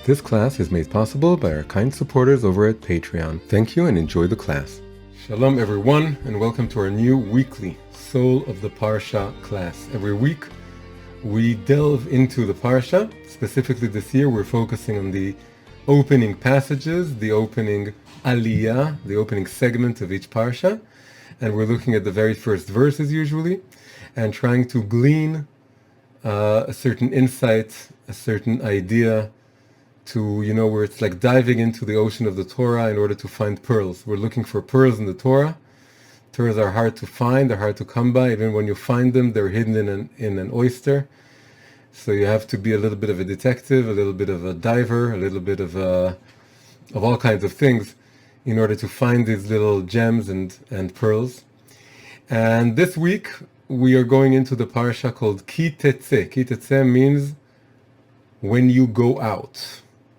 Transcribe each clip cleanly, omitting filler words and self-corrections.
This class is made possible by our kind supporters over at Patreon. Thank you and enjoy the class. Shalom everyone, and welcome to our new weekly Soul of the Parsha class. Every week we delve into the Parsha. Specifically this year we're focusing on the opening passages, the opening aliyah, the opening segment of each Parsha. And we're looking at the very first verses usually, and trying to glean a certain insight, a certain idea, to, where it's like diving into the ocean of the Torah in order to find pearls. We're looking for pearls in the Torah. Torahs are hard to find, they're hard to come by. Even when you find them, they're hidden in an oyster. So you have to be a little bit of a detective, a little bit of a diver, a little bit of all kinds of things in order to find these little gems and pearls. And this week, we are going into the parsha called Ki Teitze. Ki Teitze means when you go out.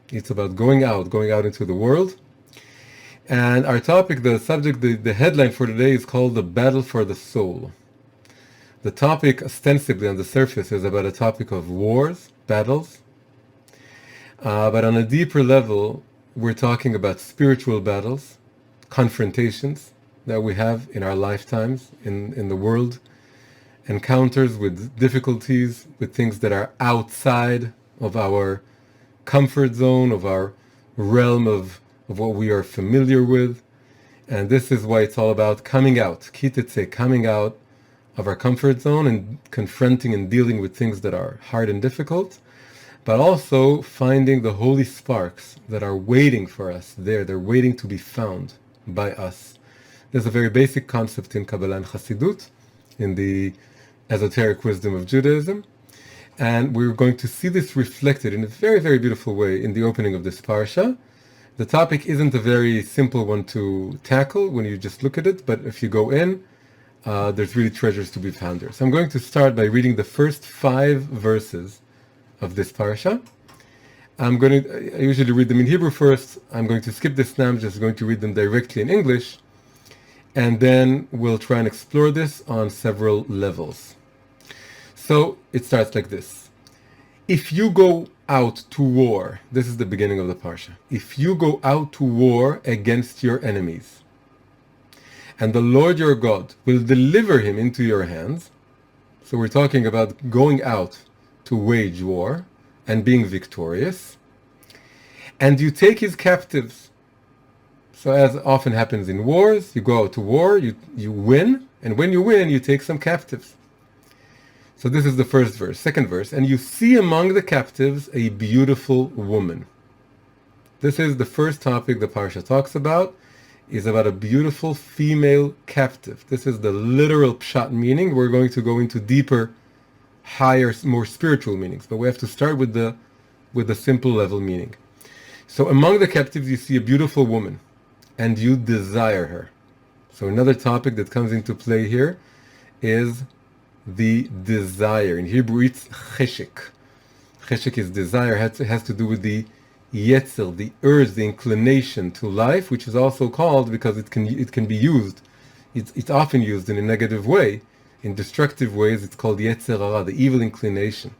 It's about going out into the world. And our topic, the subject, the headline for today is called The Battle for the Soul. The topic, ostensibly on the surface, is about a topic of wars, battles. But on a deeper level, we're talking about spiritual battles, confrontations that we have in our lifetimes, in the world, encounters with difficulties, with things that are outside of our comfort zone, of our realm of what we are familiar with. And this is why it's all about coming out, Ki Teitze, coming out of our comfort zone and confronting and dealing with things that are hard and difficult, but also finding the holy sparks that are waiting for us there. They're waiting to be found by us. There's a very basic concept in Kabbalah and Chassidut, in the esoteric wisdom of Judaism, and we're going to see this reflected in a very, very beautiful way in the opening of this parsha. The topic isn't a very simple one to tackle when you just look at it, but if you go in, there's really treasures to be found there. So I'm going to start by reading the first 5 verses of this parsha. I usually read them in Hebrew first. I'm going to skip this now. I'm just going to read them directly in English, and then we'll try and explore this on several levels. So it starts like this. If you go out to war, this is the beginning of the parsha. If you go out to war against your enemies, and the Lord your God will deliver him into your hands. So we're talking about going out to wage war and being victorious. And you take his captives. So as often happens in wars, you go out to war, you win, and when you win, you take some captives. So this is the first verse. Second verse, and you see among the captives a beautiful woman. This is the first topic the parsha talks about, is about a beautiful female captive. This is the literal pshat meaning. We're going to go into deeper, higher, more spiritual meanings, but we have to start with the simple level meaning. So among the captives you see a beautiful woman, and you desire her. So another topic that comes into play here is the desire. In Hebrew it's cheshek. Cheshek is desire. It has to do with the yetzer, the urge, the inclination to life, which is also called, because it can be used, it's often used in a negative way, in destructive ways. It's called yetzer hara, the evil inclination.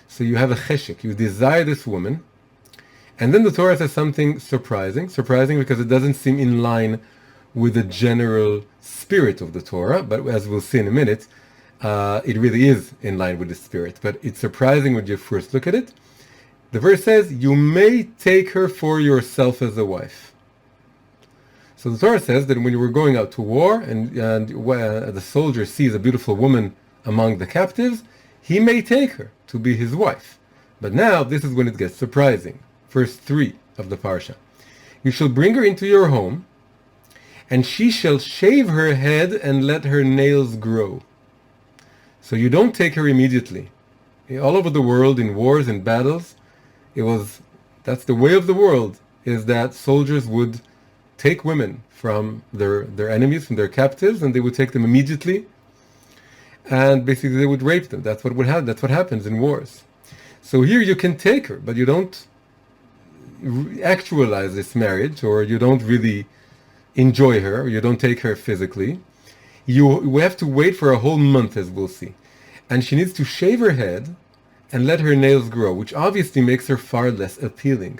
So you have a cheshek, you desire this woman, and then the Torah says something surprising because it doesn't seem in line with the general spirit of the Torah, but as we'll see in a minute, it really is in line with the spirit. But it's surprising when you first look at it. The verse says, you may take her for yourself as a wife. So the Torah says that when you were going out to war and the soldier sees a beautiful woman among the captives, he may take her to be his wife. But now this is when it gets surprising. Verse 3 of the parsha. You shall bring her into your home, and she shall shave her head and let her nails grow. So you don't take her immediately. All over the world, in wars and battles, that's the way of the world, is that soldiers would take women from their enemies, from their captives, and they would take them immediately, and basically they would rape them. That's what would happen. That's what happens in wars. So here you can take her, but you don't actualize this marriage, or you don't really enjoy her, or you don't take her physically. You have to wait for a whole month, as we'll see. And she needs to shave her head and let her nails grow, which obviously makes her far less appealing.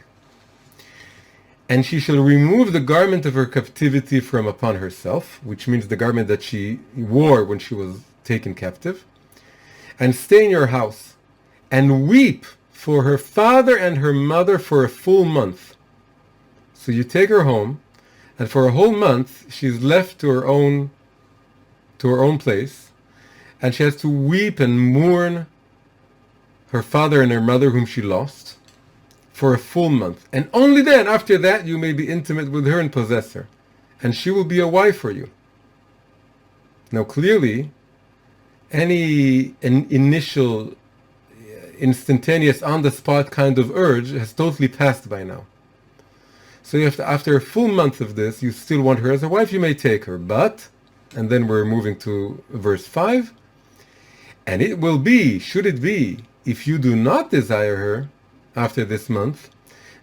And she shall remove the garment of her captivity from upon herself, which means the garment that she wore when she was taken captive, and stay in your house, and weep for her father and her mother for a full month. So you take her home, and for a whole month she's left to her own place, and she has to weep and mourn her father and her mother whom she lost for a full month. And only then, after that, you may be intimate with her and possess her, and she will be a wife for you. Now clearly, any initial, instantaneous, on-the-spot kind of urge has totally passed by now. So you have to, after a full month of this, you still want her as a wife, you may take her, but, and then we're moving to verse 5, and it will be, should it be, if you do not desire her after this month,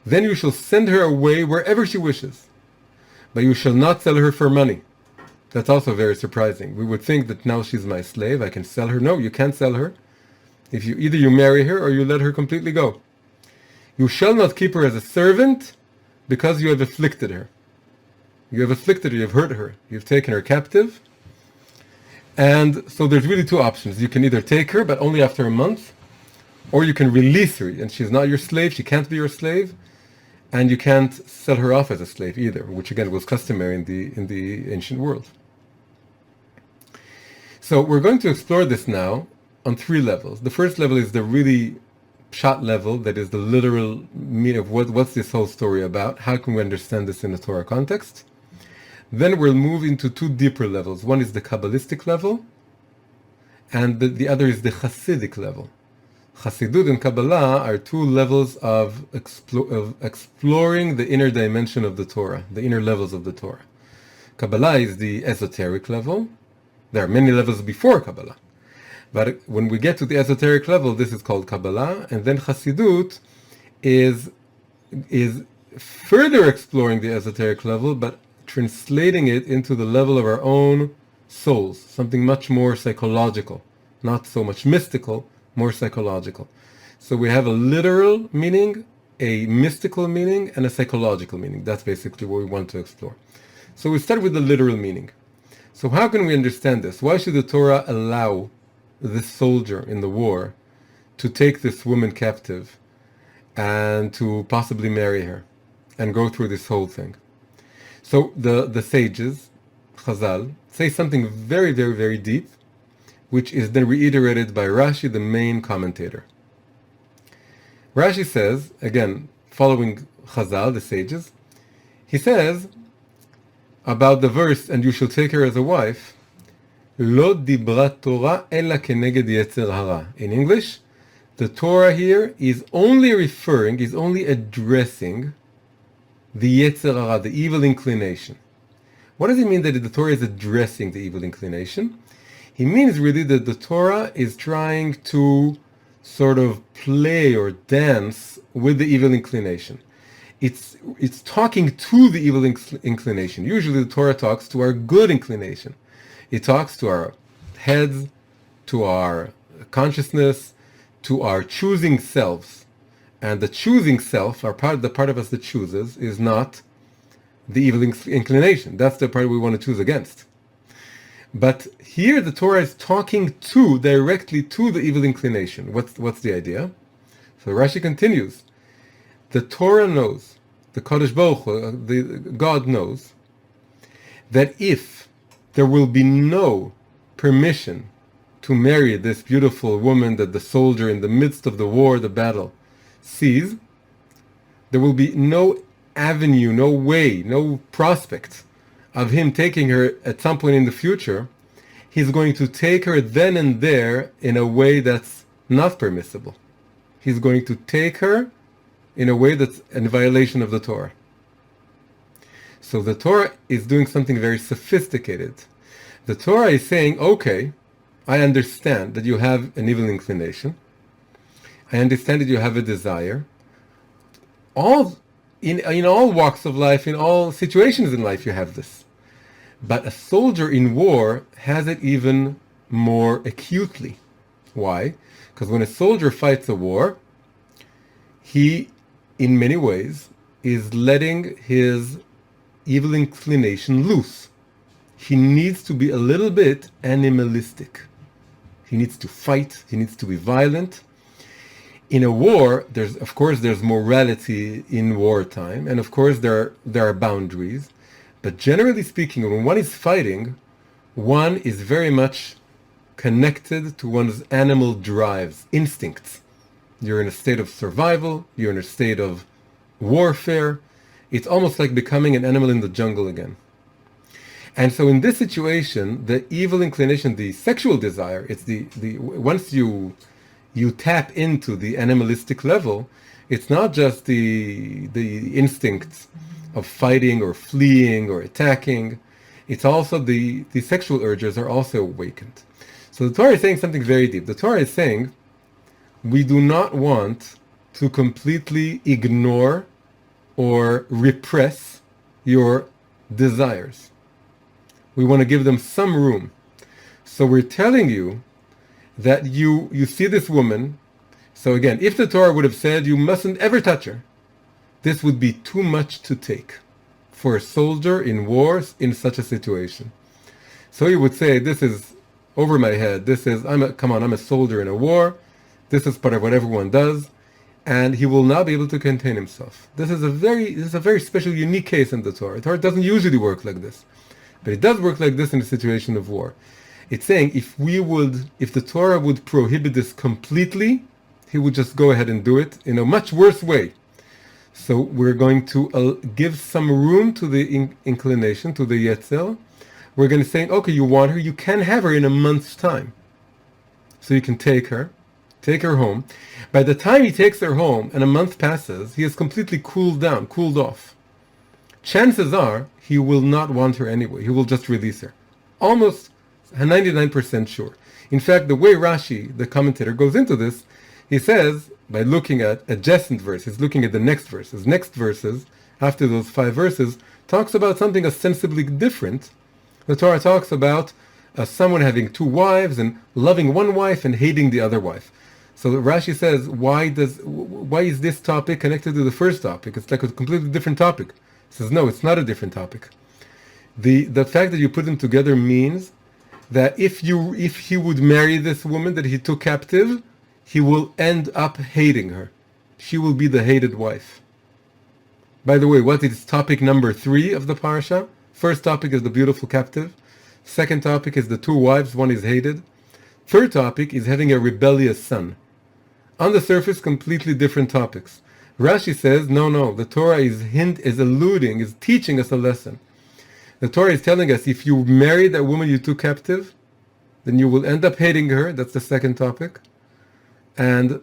then you shall send her away wherever she wishes, but you shall not sell her for money. That's also very surprising. We would think that now she's my slave, I can sell her. No, you can't sell her. If you either you marry her or you let her completely go. You shall not keep her as a servant because you have afflicted her. You have afflicted her, you have hurt her, you've taken her captive. And so there's really two options. You can either take her, but only after a month, or you can release her, and she's not your slave, she can't be your slave, and you can't sell her off as a slave either, which again was customary in the ancient world. So we're going to explore this now on three levels. The first level is the really pshat level, that is the literal meaning of what's this whole story about, how can we understand this in the Torah context. Then we'll move into two deeper levels. One is the Kabbalistic level, and the other is the Hasidic level. Chassidut and Kabbalah are two levels of exploring the inner dimension of the Torah, the inner levels of the Torah. Kabbalah is the esoteric level. There are many levels before Kabbalah. But when we get to the esoteric level, this is called Kabbalah, and then Chassidut is further exploring the esoteric level, but translating it into the level of our own souls, something much more psychological, not so much mystical, more psychological. So we have a literal meaning, a mystical meaning, and a psychological meaning. That's basically what we want to explore. So we start with the literal meaning. So how can we understand this? Why should the Torah allow this soldier in the war to take this woman captive and to possibly marry her and go through this whole thing? So the sages, Chazal, say something very, very, very deep, which is then reiterated by Rashi, the main commentator. Rashi says, again, following Chazal, the sages, he says about the verse, and you shall take her as a wife, Lo dibra Torah ella keneged yetzer hara. In English, the Torah here is only addressing the yetzer hara, the evil inclination. What does it mean that the Torah is addressing the evil inclination? He means really that the Torah is trying to sort of play or dance with the evil inclination. It's talking to the evil inclination. Usually the Torah talks to our good inclination. It talks to our heads, to our consciousness, to our choosing selves. And the choosing self, the part of us that chooses, is not the evil inclination. That's the part we want to choose against. But here the Torah is talking directly to the evil inclination. What's the idea? So Rashi continues. The Torah knows, the Kadosh Baruch Hu, God knows, that if there will be no permission to marry this beautiful woman that the soldier in the midst of the war, the battle, sees, there will be no avenue, no way, no prospect of him taking her at some point in the future. He's going to take her then and there in a way that's not permissible. He's going to take her in a way that's in violation of the Torah. So the Torah is doing something very sophisticated. The Torah is saying, okay, I understand that you have an evil inclination. I understand that you have a desire. In all walks of life, in all situations in life, you have this. But a soldier in war has it even more acutely. Why? Because when a soldier fights a war, he, in many ways, is letting his evil inclination loose. He needs to be a little bit animalistic. He needs to fight. He needs to be violent. In a war, there's morality in wartime, and of course there are boundaries. But generally speaking, when one is fighting, one is very much connected to one's animal drives, instincts. You're in a state of survival. You're in a state of warfare. It's almost like becoming an animal in the jungle again. And so in this situation, the evil inclination, the sexual desire, it's the once you tap into the animalistic level, it's not just the instincts of fighting or fleeing or attacking. It's also the sexual urges are also awakened. So the Torah is saying something very deep. The Torah is saying we do not want to completely ignore or repress your desires. We want to give them some room. So we're telling you that you see this woman. So again, if the Torah would have said you mustn't ever touch her, this would be too much to take for a soldier in wars in such a situation. So he would say, this is over my head. This is, I'm a soldier in a war. This is part of what everyone does. And he will not be able to contain himself. This is a very special, unique case in the Torah. The Torah doesn't usually work like this. But it does work like this in a situation of war. It's saying if the Torah would prohibit this completely, he would just go ahead and do it in a much worse way. So we're going to give some room to the inclination, to the Yetzel. We're going to say, okay, you want her, you can have her in a month's time. So you can take her home. By the time he takes her home and a month passes, he has completely cooled off. Chances are he will not want her anyway. He will just release her. Almost 99% sure. In fact, the way Rashi, the commentator, goes into this, he says, by looking at adjacent verses, he's looking at the next verses. Next verses, after those 5 verses, talks about something ostensibly different. The Torah talks about someone having 2 wives and loving one wife and hating the other wife. So Rashi says, why is this topic connected to the first topic? It's like a completely different topic. He says, no, it's not a different topic. The fact that you put them together means that if he would marry this woman that he took captive, he will end up hating her. She will be the hated wife. By the way, what is topic number 3 of the parasha? First topic is the beautiful captive. Second topic is the 2 wives, one is hated. Third topic is having a rebellious son. On the surface, completely different topics. Rashi says, no, the Torah is teaching us a lesson. The Torah is telling us if you marry that woman you took captive, then you will end up hating her. That's the second topic. And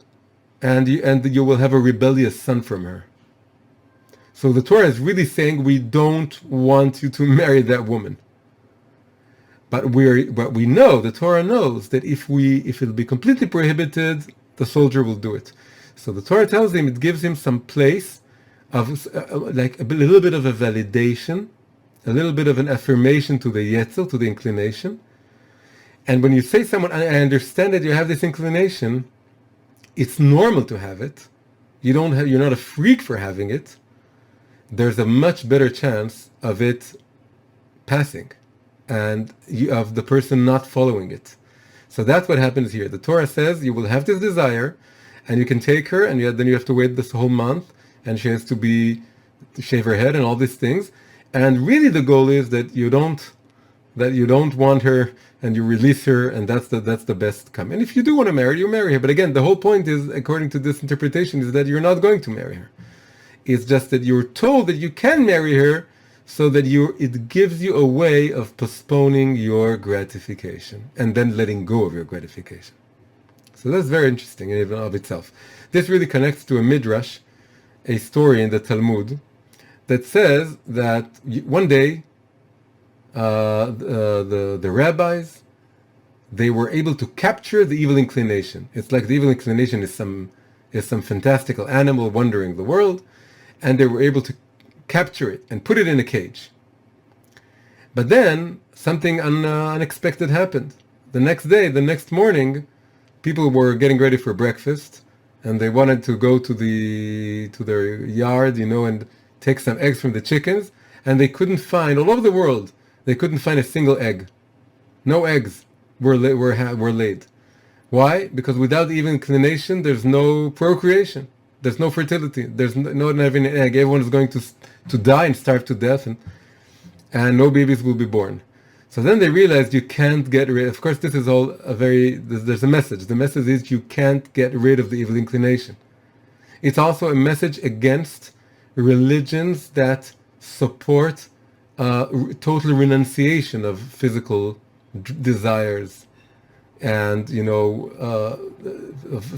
you will have a rebellious son from her. So the Torah is really saying we don't want you to marry that woman. But we know, the Torah knows that if it'll be completely prohibited, the soldier will do it. So the Torah tells him, it gives him some place of like a little bit of a validation, a little bit of an affirmation to the yetzel, to the inclination. And when you say someone, I understand that you have this inclination, it's normal to have it. You're not a freak for having it. There's a much better chance of it passing and of the person not following it. So that's what happens here. The Torah says you will have this desire and you can take her, and then you have to wait this whole month, and she has to shave her head and all these things. And really the goal is that you don't want her and you release her, and that's the best come. And if you do want to marry her, you marry her. But again, the whole point is, according to this interpretation, is that you're not going to marry her. It's just that you're told that you can marry her, so that it gives you a way of postponing your gratification and then letting go of your gratification. So that's very interesting in and of itself. This really connects to a midrash, a story in the Talmud, that says that one day the rabbis, they were able to capture the evil inclination. It's like the evil inclination is some fantastical animal wandering the world, and they were able to capture it and put it in a cage. But then something unexpected happened. The next day, the next morning, people were getting ready for breakfast, and they wanted to go to their yard, and take some eggs from the chickens, and they couldn't find all over the world. They couldn't find a single egg. No eggs were laid. Why? Because without even inclination, there's no procreation. There's no fertility. There's no having an egg. Everyone is going to die and starve to death, and no babies will be born. So then they realized you can't get rid. Of course, this is all there's a message. The message is you can't get rid of the evil inclination. It's also a message against religions that support total renunciation of physical desires and of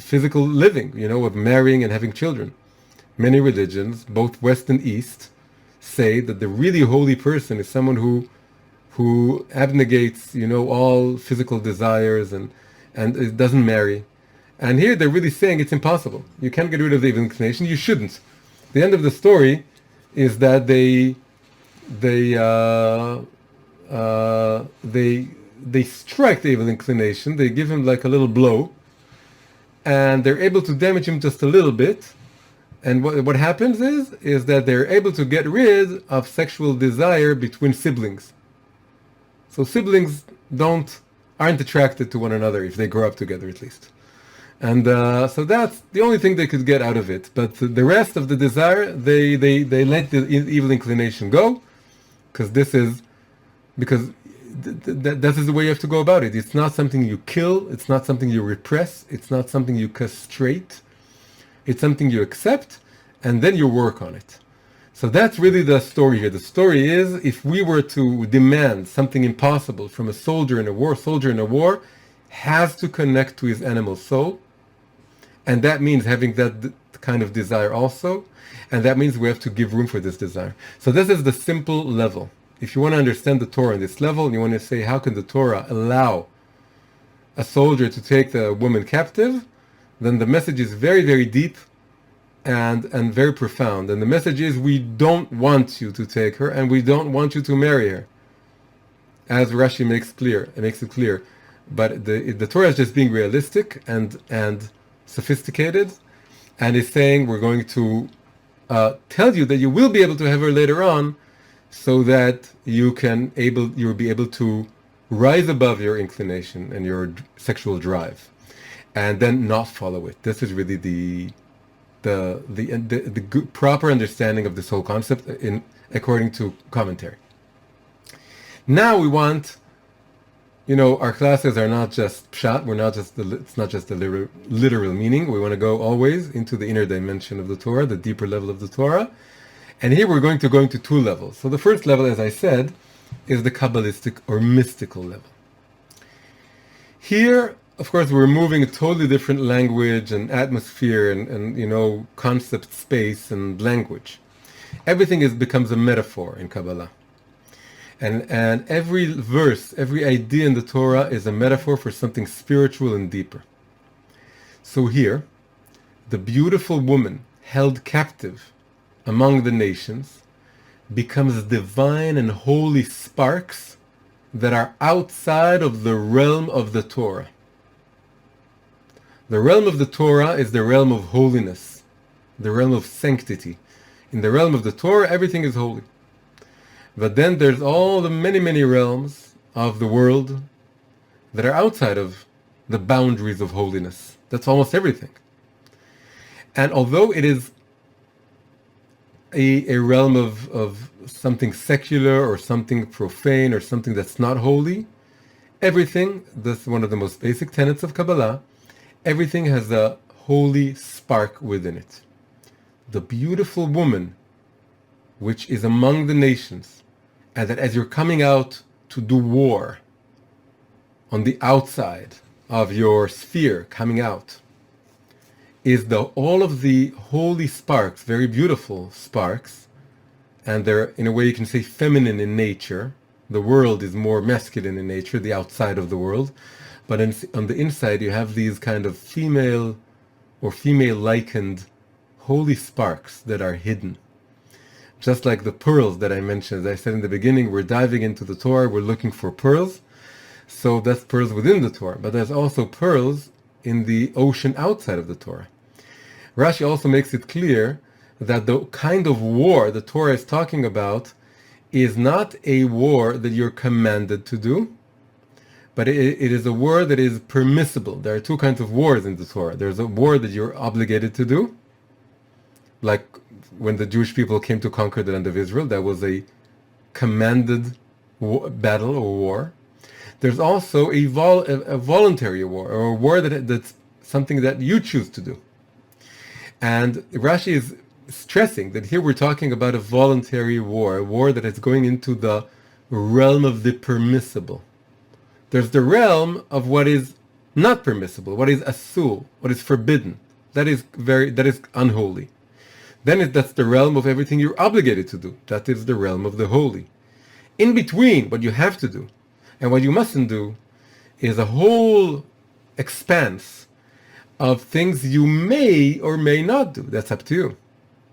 physical living, of marrying and having children. Many religions, both West and East, say that the really holy person is someone who abnegates, all physical desires and it doesn't marry. And here they're really saying it's impossible. You can't get rid of the evil inclination. You shouldn't. The end of the story is that they strike the evil inclination. They give him like a little blow, and they're able to damage him just a little bit. And what happens is that they're able to get rid of sexual desire between siblings. So siblings aren't attracted to one another if they grow up together, at least. And so that's the only thing they could get out of it. But the rest of the desire, they let the evil inclination go, because this is the way you have to go about it. It's not something you kill. It's not something you repress. It's not something you castrate. It's something you accept, and then you work on it. So that's really the story here. The story is, if we were to demand something impossible from a soldier in a war has to connect to his animal soul. And that means having that kind of desire also. And that means we have to give room for this desire. So this is the simple level. If you want to understand the Torah on this level, and you want to say, how can the Torah allow a soldier to take the woman captive? Then the message is very, very deep and very profound. And the message is, we don't want you to take her, and we don't want you to marry her. As Rashi makes it clear. But the Torah is just being realistic and sophisticated, and is saying, we're going to tell you that you will be able to have her later on, so that you'll be able to rise above your inclination and your sexual drive, and then not follow it. This is really the proper understanding of this whole concept according to commentary. Now we want, our classes are not just pshat. It's not just the literal meaning. We want to go always into the inner dimension of the Torah, the deeper level of the Torah. And here we're going to go into two levels. So the first level, as I said, is the Kabbalistic or mystical level. Here, of course, we're moving a totally different language and atmosphere and concept space and language. Everything becomes a metaphor in Kabbalah. And every verse, every idea in the Torah is a metaphor for something spiritual and deeper. So here, the beautiful woman held captive among the nations becomes divine and holy sparks that are outside of the realm of the Torah. The realm of the Torah is the realm of holiness, the realm of sanctity. In the realm of the Torah, everything is holy. But then there's all the many, many realms of the world that are outside of the boundaries of holiness. That's almost everything. And although it is a realm of something secular or something profane or something that's not holy, everything, that's one of the most basic tenets of Kabbalah, everything has a holy spark within it. The beautiful woman, which is among the nations, and that as you're coming out to do war on the outside of your sphere, coming out, is all of the holy sparks, very beautiful sparks, and they're, in a way you can say, feminine in nature. The world is more masculine in nature, the outside of the world. But on the inside you have these kind of female or female-likened holy sparks that are hidden. Just like the pearls that I mentioned. As I said in the beginning, we're diving into the Torah, we're looking for pearls. So that's pearls within the Torah. But there's also pearls in the ocean outside of the Torah. Rashi also makes it clear that the kind of war the Torah is talking about is not a war that you're commanded to do, but it is a war that is permissible. There are two kinds of wars in the Torah. There's a war that you're obligated to do, like when the Jewish people came to conquer the land of Israel. That was a commanded battle or war. There's also a voluntary war, or a war that's something that you choose to do. And Rashi is stressing that here we're talking about a voluntary war, a war that is going into the realm of the permissible. There's the realm of what is not permissible, what is asur, what is forbidden. That is unholy. Then that's the realm of everything you're obligated to do. That is the realm of the holy. In between, what you have to do and what you mustn't do is a whole expanse of things you may or may not do. That's up to you.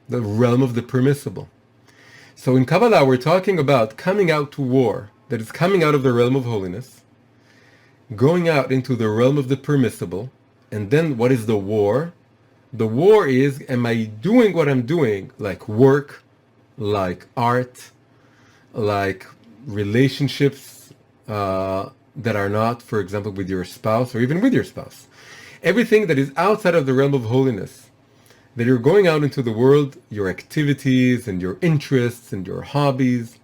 The realm of the permissible. So in Kabbalah, we're talking about coming out to war, that is coming out of the realm of holiness, going out into the realm of the permissible. And then what is the war? The war is, am I doing what I'm doing, like work, like art, like relationships that are not, for example, with your spouse or even with your spouse. Everything that is outside of the realm of holiness, that you're going out into the world, your activities and your interests and your hobbies,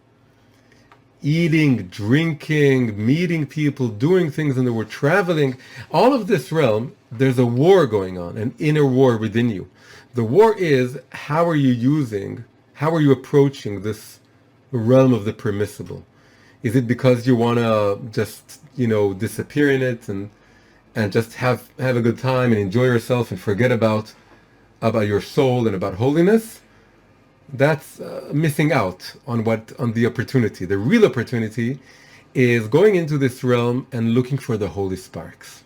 eating, drinking, meeting people, doing things in the world, traveling, all of this realm, there's a war going on, an inner war within you. The war is, how are you approaching this realm of the permissible? Is it because you want to just, disappear in it and just have a good time and enjoy yourself and forget about your soul and about holiness? That's missing out on the opportunity. The real opportunity is going into this realm and looking for the holy sparks.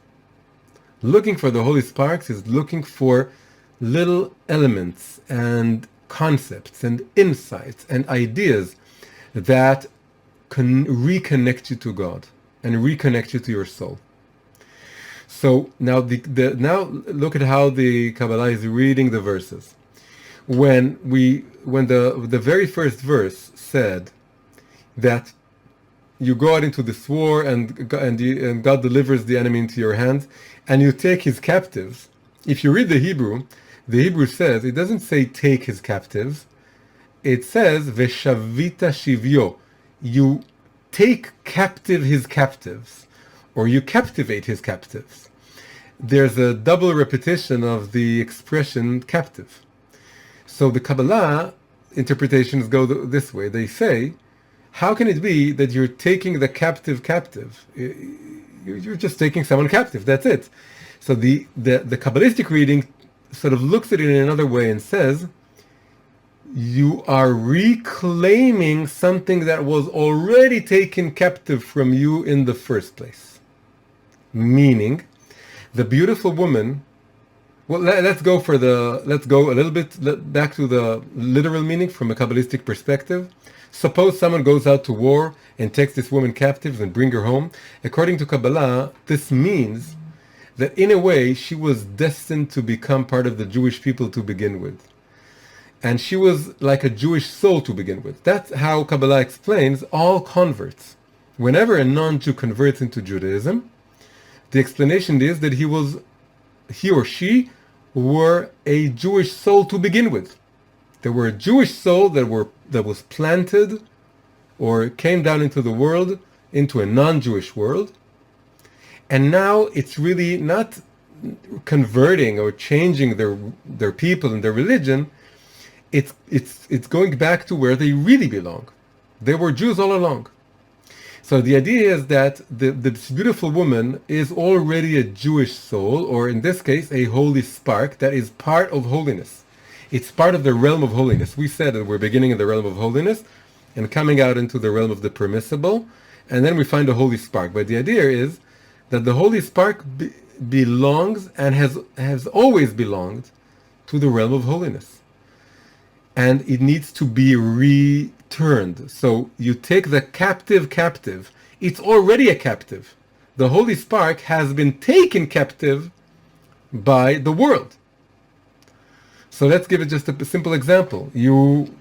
Looking for the holy sparks is looking for little elements and concepts and insights and ideas that can reconnect you to God and reconnect you to your soul. So now now look at how the Kabbalah is reading the verses. When the very first verse said that you go out into this war and God delivers the enemy into your hands and you take his captives. If you read the Hebrew says, it doesn't say take his captives. It says veshavita shivyo. You take captive his captives, or you captivate his captives. There's a double repetition of the expression captive. So the Kabbalah interpretations go this way. They say, how can it be that you're taking the captive? You're just taking someone captive. That's it. So the Kabbalistic reading sort of looks at it in another way and says, you are reclaiming something that was already taken captive from you in the first place. Meaning, the beautiful woman. Well, let's go a little bit back to the literal meaning from a Kabbalistic perspective. Suppose someone goes out to war and takes this woman captive and bring her home. According to Kabbalah, this means that in a way she was destined to become part of the Jewish people to begin with. And she was like a Jewish soul to begin with. That's how Kabbalah explains all converts. Whenever a non-Jew converts into Judaism, the explanation is that he or she were a Jewish soul to begin with. They were a Jewish soul that was planted or came down into the world, into a non-Jewish world. And now it's really not converting or changing their people and their religion. It's going back to where they really belong. They were Jews all along. So the idea is that this beautiful woman is already a Jewish soul, or in this case, a holy spark that is part of holiness. It's part of the realm of holiness. We said that we're beginning in the realm of holiness and coming out into the realm of the permissible, and then we find a holy spark. But the idea is that the holy spark belongs and has always belonged to the realm of holiness. And it needs to be returned. So you take the captive. It's already a captive. The holy spark has been taken captive by the world. So let's give it just a simple example. You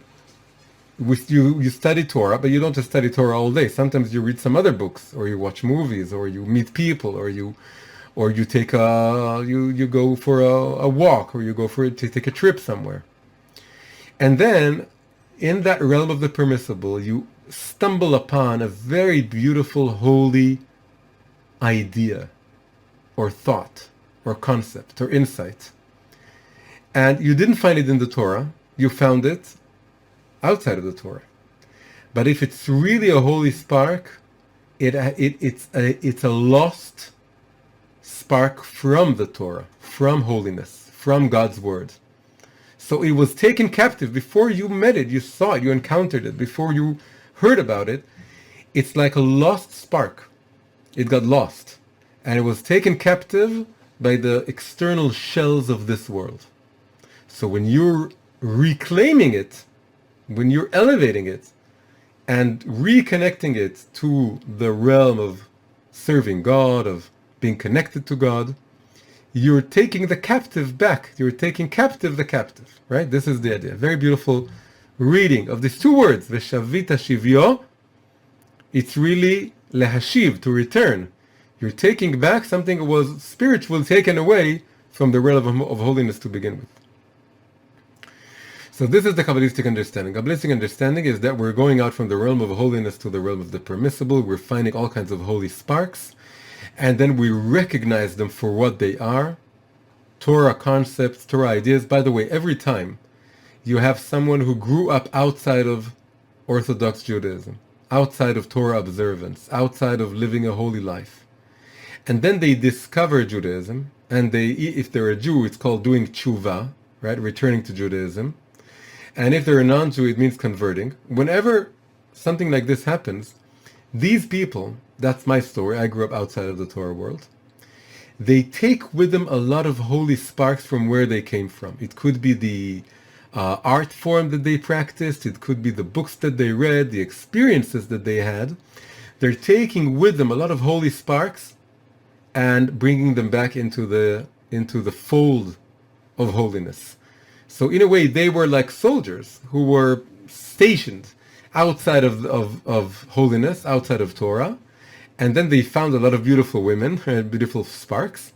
study Torah, but you don't just study Torah all day. Sometimes you read some other books, or you watch movies, or you meet people, or you take you go for a walk, or you go to take a trip somewhere. And then, in that realm of the permissible, you stumble upon a very beautiful, holy idea, or thought, or concept, or insight. And you didn't find it in the Torah, you found it outside of the Torah. But if it's really a holy spark, it's a lost spark from the Torah, from holiness, from God's word. So it was taken captive before you met it, you saw it, you encountered it, before you heard about it. It's like a lost spark. It got lost. And it was taken captive by the external shells of this world. So when you're reclaiming it, when you're elevating it, and reconnecting it to the realm of serving God, of being connected to God, you're taking the captive back. You're taking captive the captive, right? This is the idea. Very beautiful reading of these two words, Veshavita Shivyo. It's really lehashiv, to return. You're taking back something that was spiritual, taken away from the realm of holiness to begin with. So this is the Kabbalistic understanding. Kabbalistic understanding is that we're going out from the realm of holiness to the realm of the permissible. We're finding all kinds of holy sparks, and then we recognize them for what they are. Torah concepts, Torah ideas. By the way, every time you have someone who grew up outside of Orthodox Judaism, outside of Torah observance, outside of living a holy life, and then they discover Judaism, and if they're a Jew, it's called doing tshuva, right, returning to Judaism. And if they're a non-Jew, it means converting. Whenever something like this happens, these people, that's my story, I grew up outside of the Torah world, they take with them a lot of holy sparks from where they came from. It could be the art form that they practiced, it could be the books that they read, the experiences that they had. They're taking with them a lot of holy sparks and bringing them back into the fold of holiness. So in a way, they were like soldiers who were stationed outside of holiness, outside of Torah, and then they found a lot of beautiful women, beautiful sparks,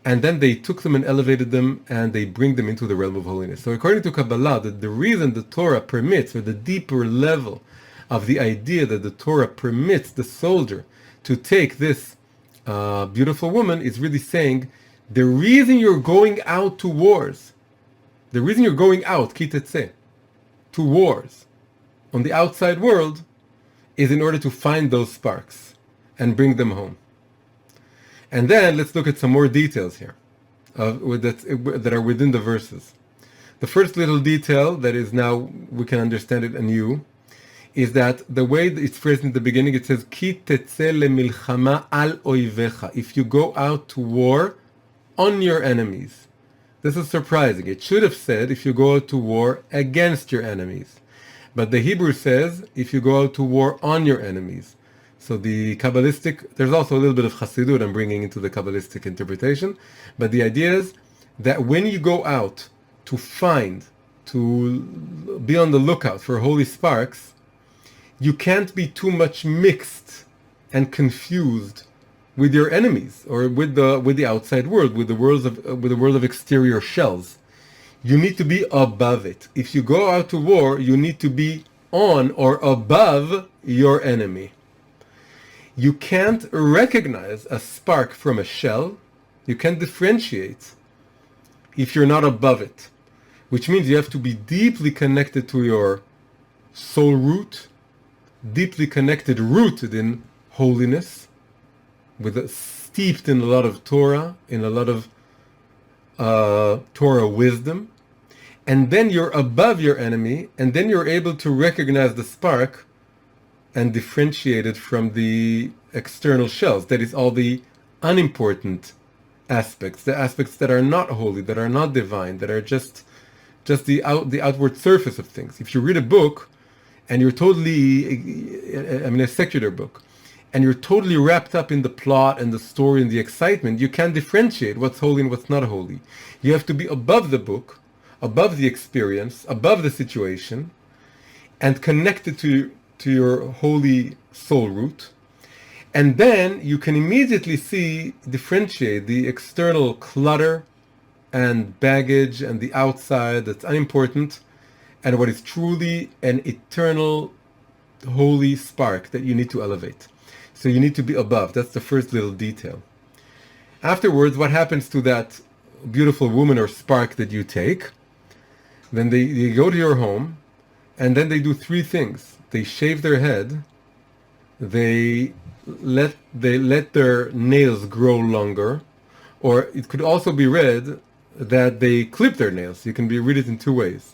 and then they took them and elevated them, and they bring them into the realm of holiness. So according to Kabbalah, the reason the Torah permits, or the deeper level of the idea that the Torah permits the soldier to take this beautiful woman, is really saying, the reason you're going out to wars, the reason you're going out, Ki Teitze, to wars on the outside world, is in order to find those sparks and bring them home. And then let's look at some more details here that are within the verses. The first little detail that is now, we can understand it anew, is that the way it's phrased in the beginning, it says, Ki Teitze lemilchama al oivecha. If you go out to war on your enemies. This is surprising. It should have said, if you go out to war against your enemies. But the Hebrew says, if you go out to war on your enemies. So the Kabbalistic, there's also a little bit of Chassidut I'm bringing into the Kabbalistic interpretation. But the idea is that when you go out to be on the lookout for holy sparks, you can't be too much mixed and confused with your enemies, or with the outside world, with the world of exterior shells. You need to be above it. If you go out to war, you need to be on or above your enemy. You can't recognize a spark from a shell. You can't differentiate if you're not above it, which means you have to be deeply connected to your soul root, deeply connected, rooted in holiness, steeped in a lot of Torah, in a lot of Torah wisdom, and then you're above your enemy, and then you're able to recognize the spark and differentiate it from the external shells. That is all the unimportant aspects, the aspects that are not holy, that are not divine, that are just the outward surface of things. If you read a book and you're totally, a secular book, and you're totally wrapped up in the plot and the story and the excitement, you can't differentiate what's holy and what's not holy. You have to be above the book, above the experience, above the situation, and connected to your holy soul root. And then you can immediately differentiate the external clutter and baggage and the outside that's unimportant, and what is truly an eternal holy spark that you need to elevate. So you need to be above. That's the first little detail. Afterwards, what happens to that beautiful woman or spark that you take? Then they go to your home, and then they do three things. They shave their head, they let their nails grow longer, or it could also be read that they clip their nails. You can read it in two ways.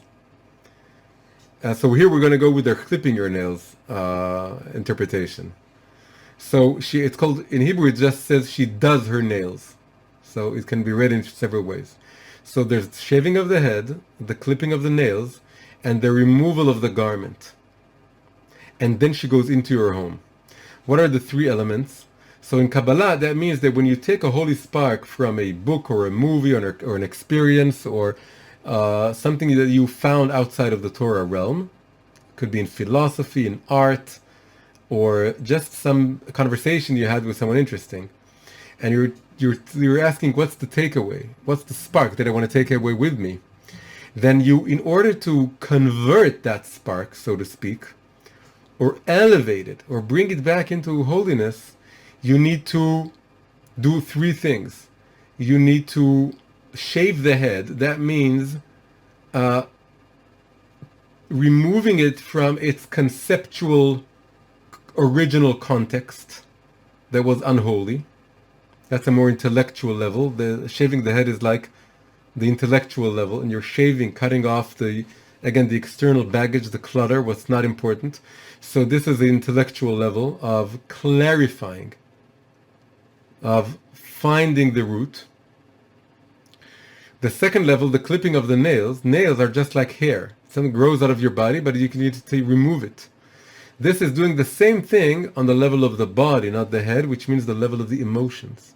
So here we're going to go with their clipping your nails interpretation. So it's called, in Hebrew it just says she does her nails. So it can be read in several ways. So there's shaving of the head, the clipping of the nails, and the removal of the garment. And then she goes into your home. What are the three elements? So in Kabbalah, that means that when you take a holy spark from a book or a movie or an experience or something that you found outside of the Torah realm, could be in philosophy, in art, or just some conversation you had with someone interesting, and you're asking, what's the takeaway? What's the spark that I want to take away with me? Then you, in order to convert that spark, so to speak, or elevate it, or bring it back into holiness, you need to do three things. You need to shave the head. That means removing it from its conceptual original context that was unholy. That's a more intellectual level. The shaving the head is like the intellectual level, and you're cutting off the external baggage, the clutter, what's not important. So this is the intellectual level of clarifying, of finding the root. The second level, the clipping of the nails. Nails are just like hair. Something grows out of your body, but you can need to remove it. This is doing the same thing on the level of the body, not the head, which means the level of the emotions.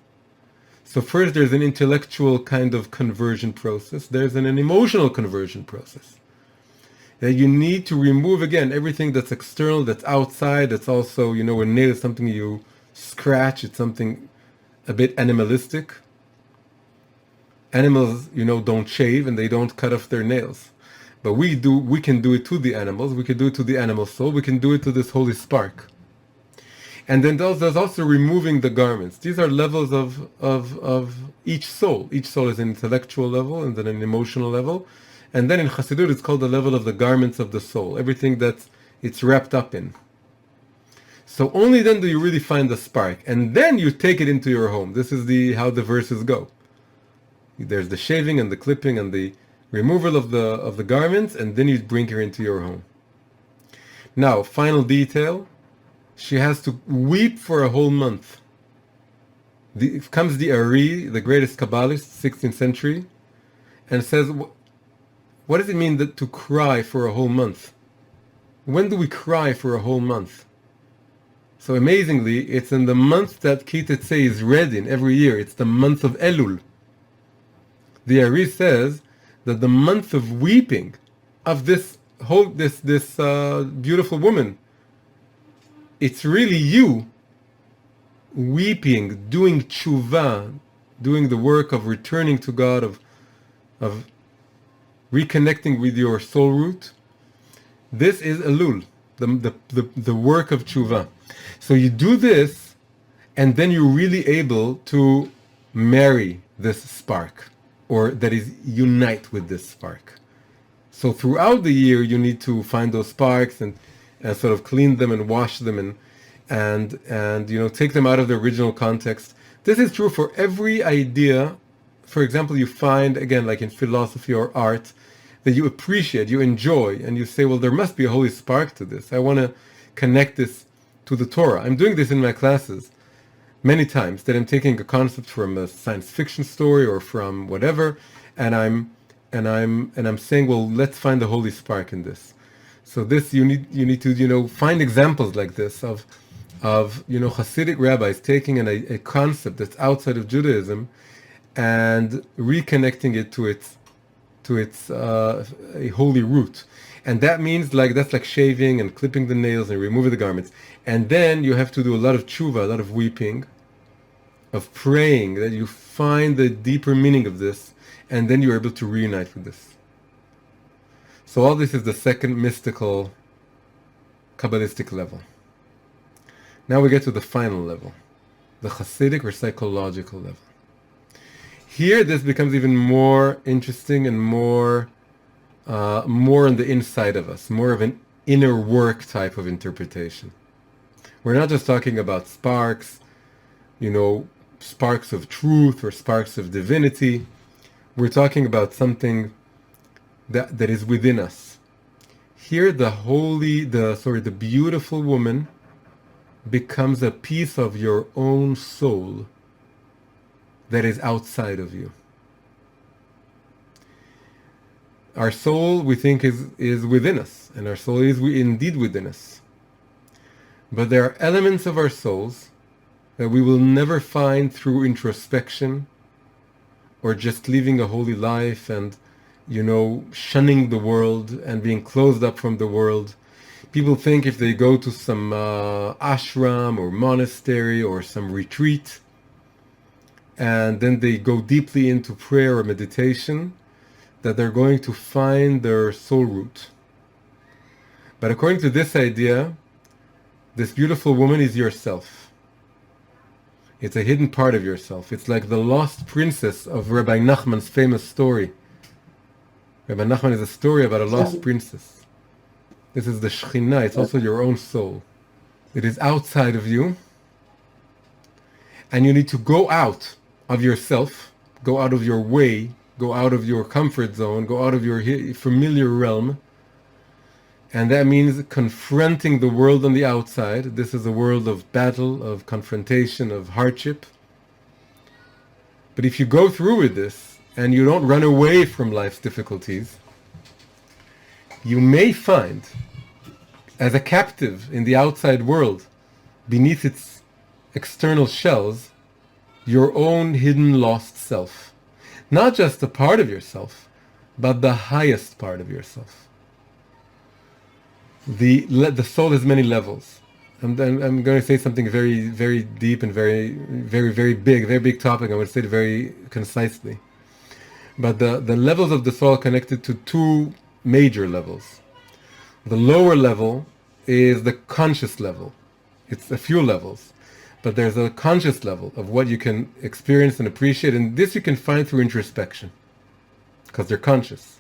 So first there's an intellectual kind of conversion process. There's an emotional conversion process. That you need to remove, again, everything that's external, that's outside, that's also, a nail is something you scratch, it's something a bit animalistic. Animals, don't shave and they don't cut off their nails. But we can do it to the animals, we can do it to the animal soul, we can do it to this holy spark. And then there's also removing the garments. These are levels of each soul. Each soul is an intellectual level and then an emotional level. And then in Chassidut it's called the level of the garments of the soul, everything that it's wrapped up in. So only then do you really find the spark. And then you take it into your home. This is how the verses go. There's the shaving and the clipping and the removal of the garments, and then you bring her into your home. Now, final detail, she has to weep for a whole month. Comes the Ari, the greatest Kabbalist, 16th century, and says, what does it mean to cry for a whole month? When do we cry for a whole month? So amazingly, it's in the month that Ki Teitze is read in every year. It's the month of Elul. The Ari says that the month of weeping of this beautiful woman, it's really you weeping, doing tshuva, doing the work of returning to God, of reconnecting with your soul root. This is Elul, the work of tshuva. So you do this, and then you're really able to marry this spark, or that is unite with this spark. So throughout the year you need to find those sparks and sort of clean them and wash them and take them out of the original context. This is true for every idea. For example, you find, again, like in philosophy or art, that you appreciate, you enjoy, and you say, well, there must be a holy spark to this. I want to connect this to the Torah. I'm doing this in my classes many times, that I'm taking a concept from a science fiction story or from whatever, and I'm saying, well, let's find the holy spark in this. So this, you need to find examples like this of of, Hasidic rabbis taking a concept that's outside of Judaism and reconnecting it to its a holy root. And that means that's like shaving and clipping the nails and removing the garments. And then you have to do a lot of tshuva, a lot of weeping, of praying that you find the deeper meaning of this, and then you're able to reunite with this. So all this is the second mystical, Kabbalistic level. Now we get to the final level, the Hasidic or psychological level. Here this becomes even more interesting and more on the inside of us, more of an inner work type of interpretation. We're not just talking about sparks, sparks of truth or sparks of divinity. We're talking about something that is within us. Here the beautiful woman becomes a piece of your own soul that is outside of you. Our soul, we think, is within us, and our soul is indeed within us. But there are elements of our souls that we will never find through introspection or just living a holy life and, shunning the world and being closed up from the world. People think if they go to some ashram or monastery or some retreat, and then they go deeply into prayer or meditation, that they're going to find their soul root. But according to this idea, this beautiful woman is yourself. It's a hidden part of yourself. It's like the lost princess of Rabbi Nachman's famous story. Rabbi Nachman is a story about a lost princess. This is the Shekhinah. It's also your own soul. It is outside of you. And you need to go out of yourself, go out of your way, go out of your comfort zone, go out of your familiar realm. And that means confronting the world on the outside. This is a world of battle, of confrontation, of hardship. But if you go through with this, and you don't run away from life's difficulties, you may find, as a captive in the outside world, beneath its external shells, your own hidden lost self. Not just a part of yourself, but the highest part of yourself. The soul has many levels. I'm going to say something very, very deep and very, very, very big topic. I would say it very concisely. But the levels of the soul are connected to two major levels. The lower level is the conscious level. It's a few levels. But there's a conscious level of what you can experience and appreciate, and this you can find through introspection, because they're conscious.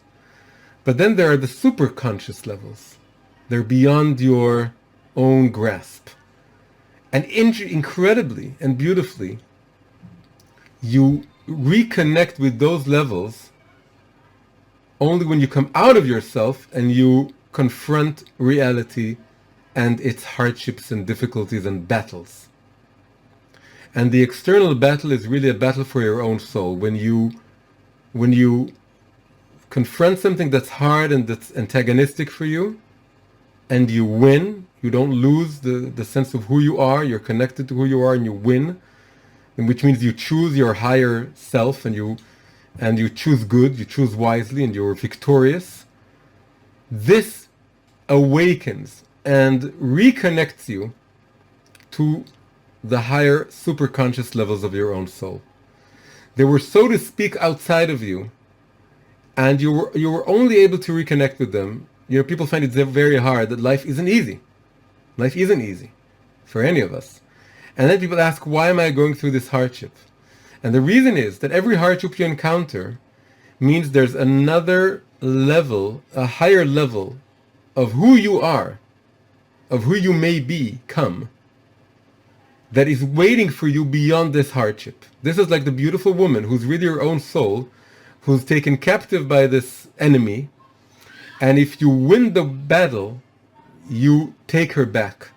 But then there are the super conscious levels. They're beyond your own grasp. And incredibly and beautifully, you reconnect with those levels only when you come out of yourself and you confront reality and its hardships and difficulties and battles. And the external battle is really a battle for your own soul. When you confront something that's hard and that's antagonistic for you, and you win, you don't lose the sense of who you are, you're connected to who you are and you win, which means you choose your higher self and you choose good, you choose wisely, and you're victorious. This awakens and reconnects you to the higher superconscious levels of your own soul. They were, so to speak, outside of you, and you were only able to reconnect with them. People find it very hard, that life isn't easy. Life isn't easy for any of us. And then people ask, why am I going through this hardship? And the reason is that every hardship you encounter means there's another level, a higher level of who you are, of who you may become, that is waiting for you beyond this hardship. This is like the beautiful woman who's really your own soul, who's taken captive by this enemy. And if you win the battle, you take her back,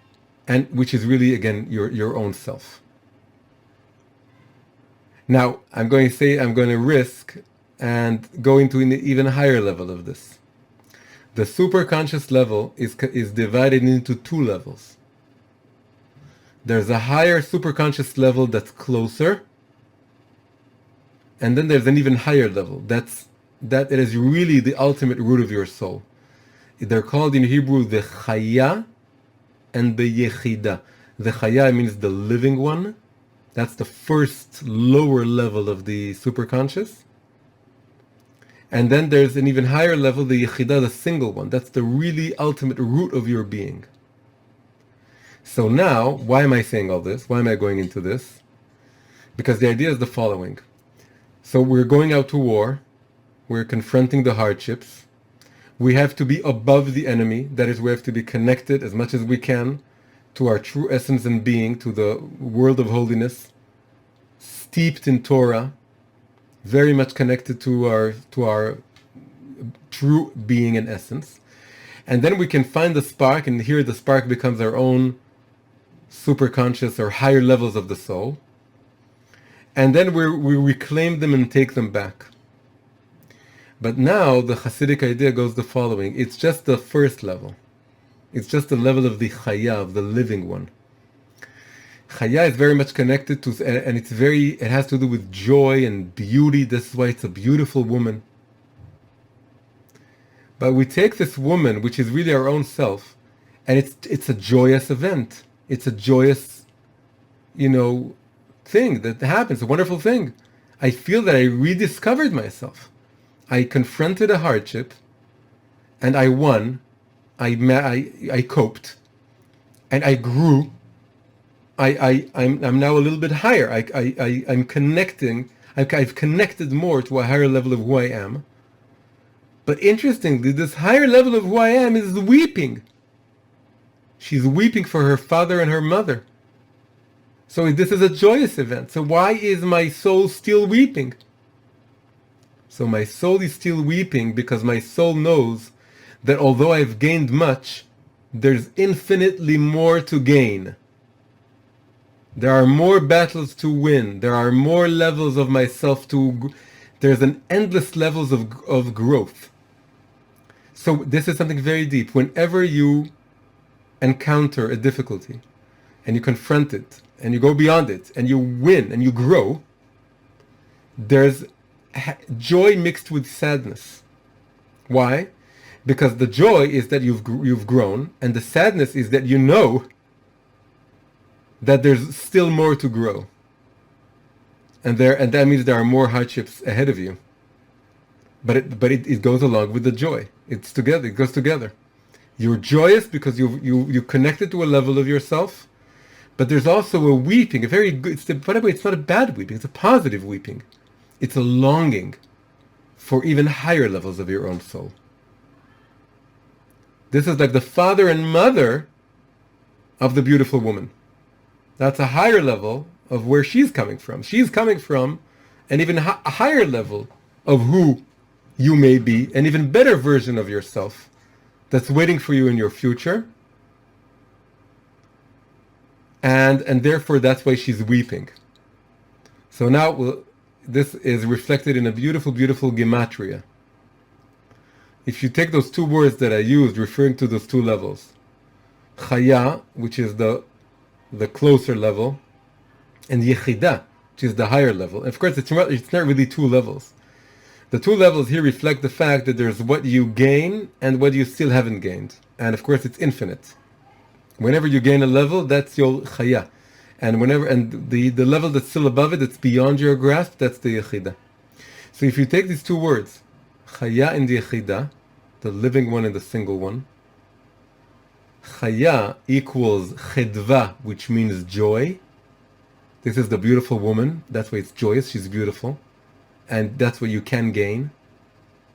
and which is really, again, your own self. Now, I'm going to risk and go into an even higher level of this. The superconscious level is divided into two levels. There's a higher superconscious level that's closer, and then there's an even higher level. That it is really the ultimate root of your soul. They're called in Hebrew the Chaya and the Yechida. The Chaya means the living one. That's the first lower level of the superconscious. And then there's an even higher level, the Yechida, the single one. That's the really ultimate root of your being. So now, why am I saying all this? Why am I going into this? Because the idea is the following. So we're going out to war. We're confronting the hardships. We have to be above the enemy. That is, we have to be connected as much as we can to our true essence and being, to the world of holiness, steeped in Torah, very much connected to our true being and essence. And then we can find the spark, and here the spark becomes our own superconscious or higher levels of the soul. And then we reclaim them and take them back. But now the Hasidic idea goes the following. It's just the first level. It's just the level of the Chaya, of the living one. Chaya is very much connected to, and it has to do with joy and beauty. This is why it's a beautiful woman. But we take this woman, which is really our own self, and it's a joyous event. It's a joyous, thing that happens, a wonderful thing. I feel that I rediscovered myself. I confronted a hardship, and I won. I coped, and I grew. I'm now a little bit higher. I'm connecting. I've connected more to a higher level of who I am. But interestingly, this higher level of who I am is weeping. She's weeping for her father and her mother. So this is a joyous event. So why is my soul still weeping? So my soul is still weeping because my soul knows that although I've gained much, there's infinitely more to gain. There are more battles to win. There are more levels of myself there's an endless levels of growth. So this is something very deep. Whenever you encounter a difficulty and you confront it and you go beyond it and you win and you grow, there's joy mixed with sadness. Why? Because the joy is that you've grown, and the sadness is that you know that there's still more to grow, and that means there are more hardships ahead of you. But it goes along with the joy. It's together. It goes together. You're joyous because you connected to a level of yourself, but there's also a weeping, a very good. By the way, it's not a bad weeping. It's a positive weeping. It's a longing for even higher levels of your own soul. This is like the father and mother of the beautiful woman. That's a higher level of where she's coming from. She's coming from an even a higher level of who you may be, an even better version of yourself that's waiting for you in your future. And therefore that's why she's weeping. So now this is reflected in a beautiful, beautiful gematria. If you take those two words that I used referring to those two levels, Chaya, which is the closer level, and Yechida, which is the higher level. And of course, it's not really two levels. The two levels here reflect the fact that there's what you gain and what you still haven't gained. And of course, it's infinite. Whenever you gain a level, that's your Chaya. And the level that's still above it, that's beyond your grasp, that's the Yechida. So if you take these two words, Chaya and Yechida, the living one and the single one, Chaya equals Chedva, which means joy. This is the beautiful woman. That's why it's joyous. She's beautiful. And that's what you can gain,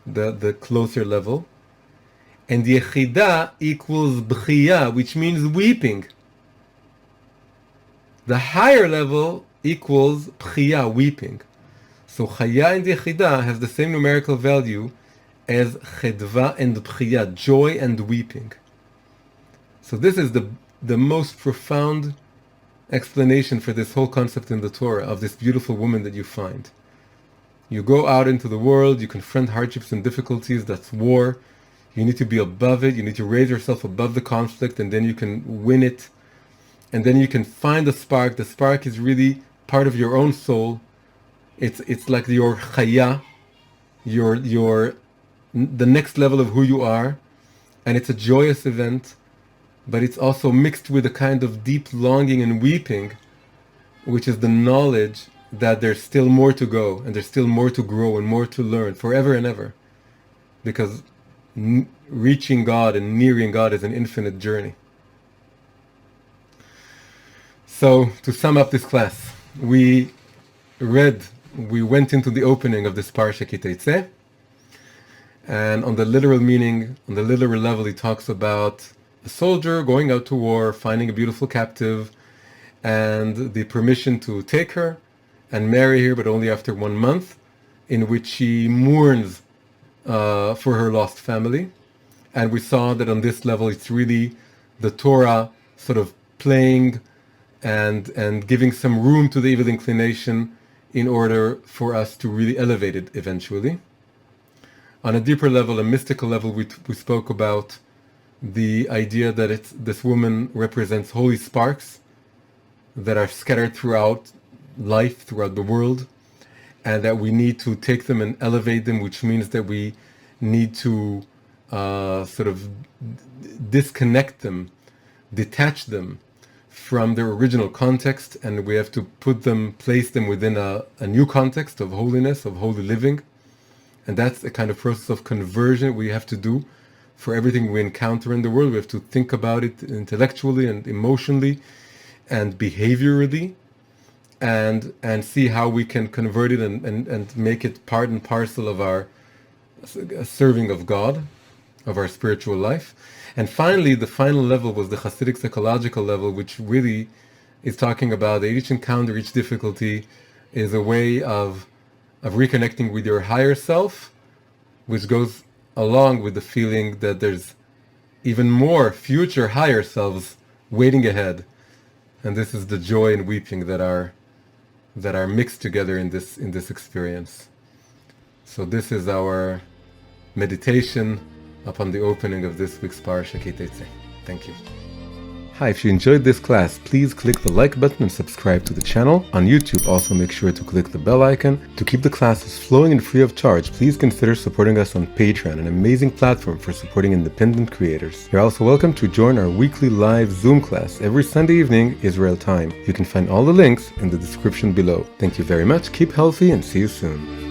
the closer level. And Yechida equals B'chiya, which means weeping. The higher level equals B'chiya, weeping. So Chaya and Yechida has the same numerical value as Chedva and B'chiya, joy and weeping. So this is the most profound explanation for this whole concept in the Torah of this beautiful woman that you find. You go out into the world, you confront hardships and difficulties, that's war. You need to be above it, you need to raise yourself above the conflict, and then you can win it. and then you can find the spark. The spark is really part of your own soul. It's like your chaya, your the next level of who you are, and it's a joyous event, but it's also mixed with a kind of deep longing and weeping, which is the knowledge that there's still more to go, and there's still more to grow and more to learn forever and ever, because reaching God and nearing God is an infinite journey. So, to sum up this class, we went into the opening of this parsha Ki Teitze, and on the literal meaning, on the literal level, he talks about a soldier going out to war, finding a beautiful captive, and the permission to take her and marry her, but only after 1 month, in which she mourns for her lost family. And we saw that on this level, it's really the Torah sort of playing and giving some room to the evil inclination in order for us to really elevate it eventually. On a deeper level, a mystical level, we spoke about the idea that this woman represents holy sparks that are scattered throughout life, throughout the world, and that we need to take them and elevate them, which means that we need to sort of disconnect them, detach them from their original context, and we have to place them within a new context of holiness, of holy living. And that's a kind of process of conversion we have to do for everything we encounter in the world. We have to think about it intellectually and emotionally and behaviorally, and see how we can convert it and make it part and parcel of our serving of God, of our spiritual life. And finally, the final level was the Hasidic psychological level, which really is talking about that each encounter, each difficulty is a way of reconnecting with your higher self, which goes along with the feeling that there's even more future higher selves waiting ahead. And this is the joy and weeping that are mixed together in this experience. So this is our meditation upon the opening of this week's Parsha Ki Teitze. Thank you. Hi, if you enjoyed this class, please click the like button and subscribe to the channel. On YouTube, also make sure to click the bell icon. To keep the classes flowing and free of charge, please consider supporting us on Patreon, an amazing platform for supporting independent creators. You're also welcome to join our weekly live Zoom class every Sunday evening, Israel time. You can find all the links in the description below. Thank you very much, keep healthy, and see you soon.